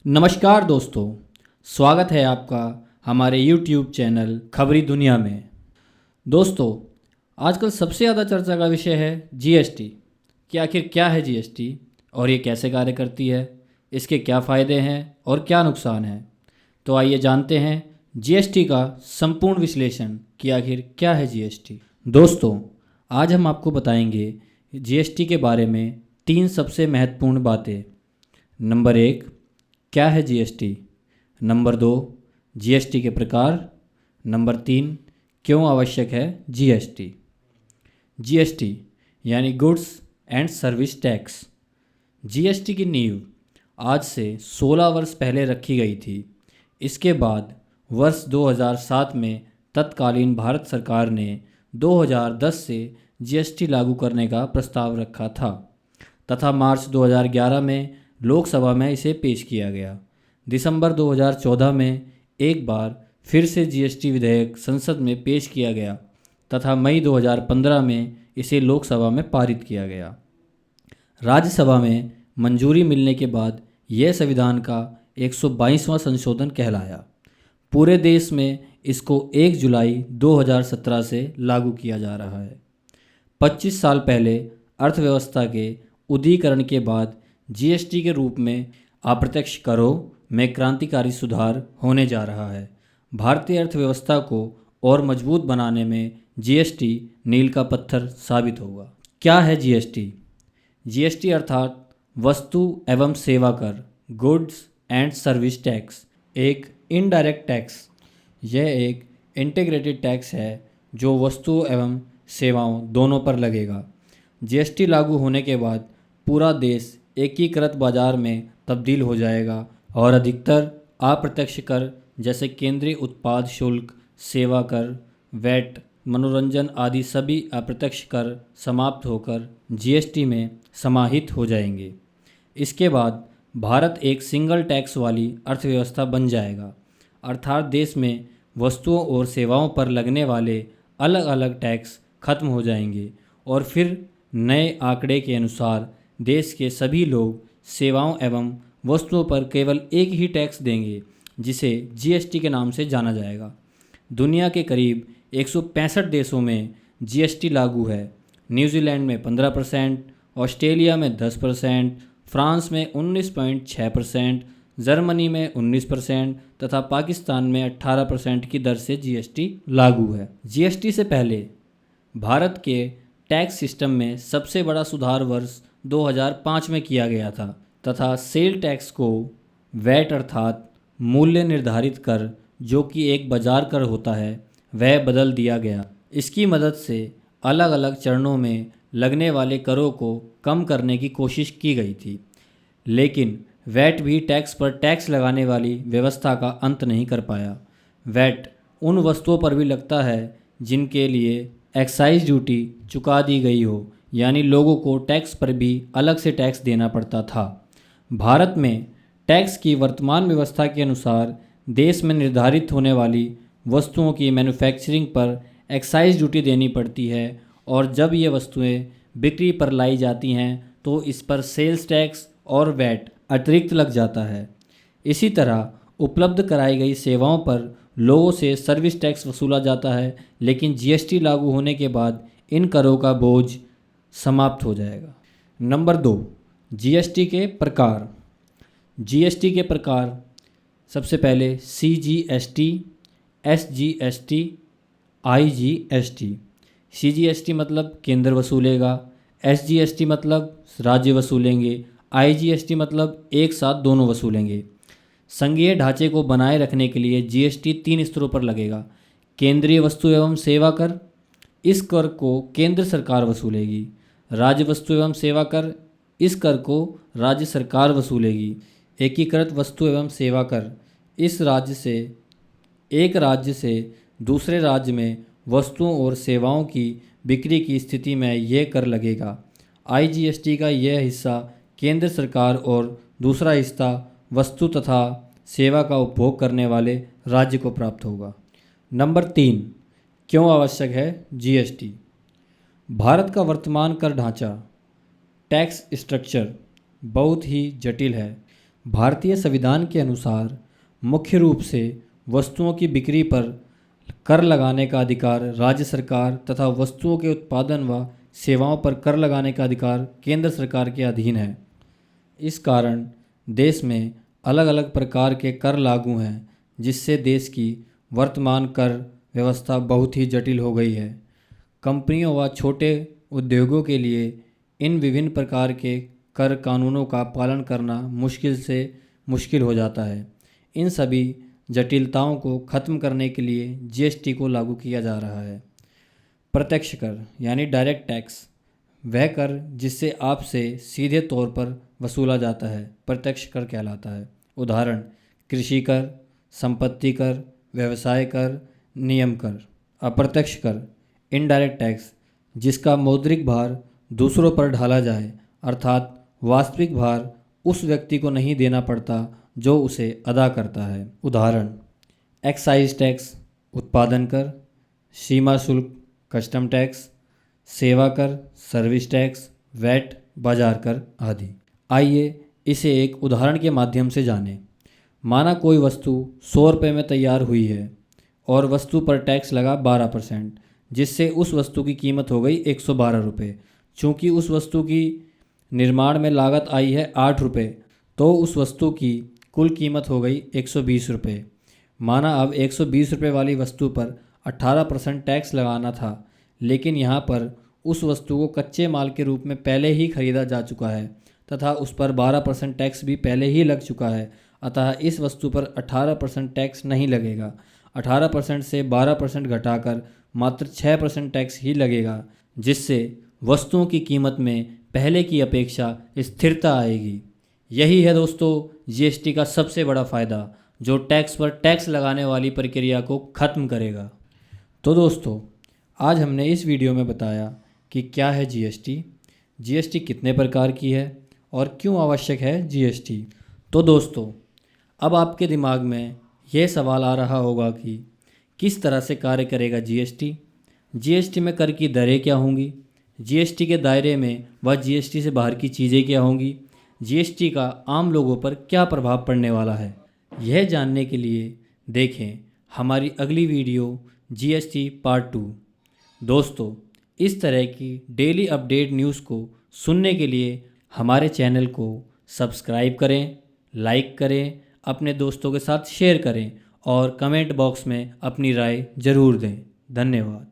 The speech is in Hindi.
नमस्कार दोस्तों, स्वागत है आपका हमारे YouTube चैनल खबरी दुनिया में। दोस्तों, आजकल सबसे ज़्यादा चर्चा का विषय है जीएसटी कि आखिर क्या है जीएसटी और ये कैसे कार्य करती है, इसके क्या फ़ायदे हैं और क्या नुकसान हैं। तो आइए जानते हैं जीएसटी का संपूर्ण विश्लेषण कि आखिर क्या है जीएसटी। दोस्तों, आज हम आपको बताएंगे जीएसटी के बारे में 3 सबसे महत्वपूर्ण बातें। नंबर 1, क्या है जीएसटी। नंबर 2, जीएसटी के प्रकार। नंबर 3, क्यों आवश्यक है जीएसटी। जीएसटी यानी goods and service tax. GST की नींव आज से 16 वर्ष पहले रखी गई थी। इसके बाद वर्ष 2007 में तत्कालीन भारत सरकार ने 2010 से जीएसटी लागू करने का प्रस्ताव रखा था तथा मार्च 2011 में लोकसभा में इसे पेश किया गया। दिसंबर 2014 में एक बार फिर से जीएसटी विधेयक संसद में पेश किया गया तथा मई 2015 में इसे लोकसभा में पारित किया गया। राज्यसभा में मंजूरी मिलने के बाद यह संविधान का 122वां संशोधन कहलाया। पूरे देश में इसको 1 जुलाई 2017 से लागू किया जा रहा है। 25 साल पहले अर्थव्यवस्था के उदारीकरण के बाद जीएसटी के रूप में अप्रत्यक्ष करों में क्रांतिकारी सुधार होने जा रहा है। भारतीय अर्थव्यवस्था को और मजबूत बनाने में जीएसटी मील का पत्थर साबित होगा। क्या है जीएसटी? जीएसटी अर्थात वस्तु एवं सेवा कर, गुड्स एंड सर्विस टैक्स, एक इनडायरेक्ट टैक्स। यह एक इंटीग्रेटेड टैक्स है जो वस्तुओं एवं सेवाओं दोनों पर लगेगा। जीएसटी लागू होने के बाद पूरा देश एकीकृत बाजार में तब्दील हो जाएगा और अधिकतर अप्रत्यक्ष कर जैसे केंद्रीय उत्पाद शुल्क, सेवा कर, वैट, मनोरंजन आदि सभी अप्रत्यक्ष कर समाप्त होकर जीएसटी में समाहित हो जाएंगे। इसके बाद भारत एक सिंगल टैक्स वाली अर्थव्यवस्था बन जाएगा, अर्थात देश में वस्तुओं और सेवाओं पर लगने वाले अलग अलग टैक्स खत्म हो जाएंगे और फिर नए आंकड़े के अनुसार देश के सभी लोग सेवाओं एवं वस्तुओं पर केवल एक ही टैक्स देंगे जिसे जीएसटी के नाम से जाना जाएगा। दुनिया के करीब 165 देशों में जीएसटी लागू है। न्यूजीलैंड में 15%, ऑस्ट्रेलिया में 10%, फ्रांस में 19.6%, जर्मनी में 19% तथा पाकिस्तान में 18% की दर से जीएसटी लागू है। जीएसटी से पहले भारत के टैक्स सिस्टम में सबसे बड़ा सुधार वर्ष 2005 में किया गया था तथा सेल टैक्स को वैट अर्थात मूल्य निर्धारित कर जो कि एक बाजार कर होता है वह बदल दिया गया। इसकी मदद से अलग अलग चरणों में लगने वाले करों को कम करने की कोशिश की गई थी, लेकिन वैट भी टैक्स पर टैक्स लगाने वाली व्यवस्था का अंत नहीं कर पाया। वैट उन वस्तुओं पर भी लगता है जिनके लिए एक्साइज ड्यूटी चुका दी गई हो, यानी लोगों को टैक्स पर भी अलग से टैक्स देना पड़ता था। भारत में टैक्स की वर्तमान व्यवस्था के अनुसार देश में निर्धारित होने वाली वस्तुओं की मैन्युफैक्चरिंग पर एक्साइज ड्यूटी देनी पड़ती है और जब ये वस्तुएं बिक्री पर लाई जाती हैं तो इस पर सेल्स टैक्स और वैट अतिरिक्त लग जाता है। इसी तरह उपलब्ध कराई गई सेवाओं पर लोगों से सर्विस टैक्स वसूला जाता है, लेकिन जीएसटी लागू होने के बाद इन करों का बोझ समाप्त हो जाएगा। नंबर 2, जीएसटी के प्रकार। जीएसटी के प्रकार सबसे पहले सीजीएसटी, एसजीएसटी, आईजीएसटी। सीजीएसटी मतलब केंद्र वसूलेगा, एसजीएसटी मतलब राज्य वसूलेंगे, आईजीएसटी मतलब एक साथ दोनों वसूलेंगे। संघीय ढांचे को बनाए रखने के लिए जीएसटी 3 स्तरों पर लगेगा। केंद्रीय वस्तु एवं सेवा कर, इस कर को केंद्र सरकार वसूलेगी। राज्य वस्तु एवं सेवा कर, इस कर को राज्य सरकार वसूलेगी। एकीकृत वस्तु एवं सेवा कर, इस राज्य से एक राज्य से दूसरे राज्य में वस्तुओं और सेवाओं की बिक्री की स्थिति में यह कर लगेगा। आईजीएसटी का यह हिस्सा केंद्र सरकार और दूसरा हिस्सा वस्तु तथा सेवा का उपभोग करने वाले राज्य को प्राप्त होगा। नंबर 3, क्यों आवश्यक है जीएसटी। भारत का वर्तमान कर ढांचा टैक्स स्ट्रक्चर बहुत ही जटिल है। भारतीय संविधान के अनुसार मुख्य रूप से वस्तुओं की बिक्री पर कर लगाने का अधिकार राज्य सरकार तथा वस्तुओं के उत्पादन व सेवाओं पर कर लगाने का अधिकार केंद्र सरकार के अधीन है। इस कारण देश में अलग अलग प्रकार के कर लागू हैं, जिससे देश की वर्तमान कर व्यवस्था बहुत ही जटिल हो गई है। कंपनियों व छोटे उद्योगों के लिए इन विभिन्न प्रकार के कर कानूनों का पालन करना मुश्किल से मुश्किल हो जाता है। इन सभी जटिलताओं को खत्म करने के लिए जीएसटी को लागू किया जा रहा है। प्रत्यक्ष कर यानी डायरेक्ट टैक्स वह कर जिससे आपसे सीधे तौर पर वसूला जाता है प्रत्यक्ष कर कहलाता है। उदाहरण कृषि कर, संपत्ति कर, व्यवसाय कर, नियम कर। अप्रत्यक्ष कर इनडायरेक्ट टैक्स जिसका मौद्रिक भार दूसरों पर ढाला जाए, अर्थात वास्तविक भार उस व्यक्ति को नहीं देना पड़ता जो उसे अदा करता है। उदाहरण एक्साइज टैक्स उत्पादन कर, सीमा शुल्क कस्टम टैक्स, सेवा कर सर्विस टैक्स, वैट बाजार कर आदि। आइए इसे एक उदाहरण के माध्यम से जानें। माना कोई वस्तु 100 रुपये में तैयार हुई है और वस्तु पर टैक्स लगा 12%, जिससे उस वस्तु की कीमत हो गई 112 रुपये। चूँकि उस वस्तु की निर्माण में लागत आई है 8 रुपये, तो उस वस्तु की कुल कीमत हो गई 120 रुपये। माना अब 120 रुपये वाली वस्तु पर 18% टैक्स लगाना था, लेकिन यहाँ पर उस वस्तु को कच्चे माल के रूप में पहले ही खरीदा जा चुका है तथा उस पर 12% टैक्स भी पहले ही लग चुका है। अतः इस वस्तु पर 18% टैक्स नहीं लगेगा। 18% से 12% घटाकर मात्र 6% टैक्स ही लगेगा, जिससे वस्तुओं की कीमत में पहले की अपेक्षा स्थिरता आएगी। यही है दोस्तों जीएसटी का सबसे बड़ा फ़ायदा, जो टैक्स पर टैक्स लगाने वाली प्रक्रिया को ख़त्म करेगा। तो दोस्तों आज हमने इस वीडियो में बताया कि क्या है जीएसटी, जीएसटी कितने प्रकार की है और क्यों आवश्यक है जीएसटी। तो दोस्तों अब आपके दिमाग में यह सवाल आ रहा होगा कि किस तरह से कार्य करेगा जीएसटी, जीएसटी में कर की दरें क्या होंगी, जीएसटी के दायरे में व जीएसटी से बाहर की चीज़ें क्या होंगी, जीएसटी का आम लोगों पर क्या प्रभाव पड़ने वाला है। यह जानने के लिए देखें हमारी अगली वीडियो जीएसटी पार्ट 2। दोस्तों इस तरह की डेली अपडेट न्यूज़ को सुनने के लिए हमारे चैनल को सब्सक्राइब करें, लाइक करें, अपने दोस्तों के साथ शेयर करें और कमेंट बॉक्स में अपनी राय ज़रूर दें। धन्यवाद।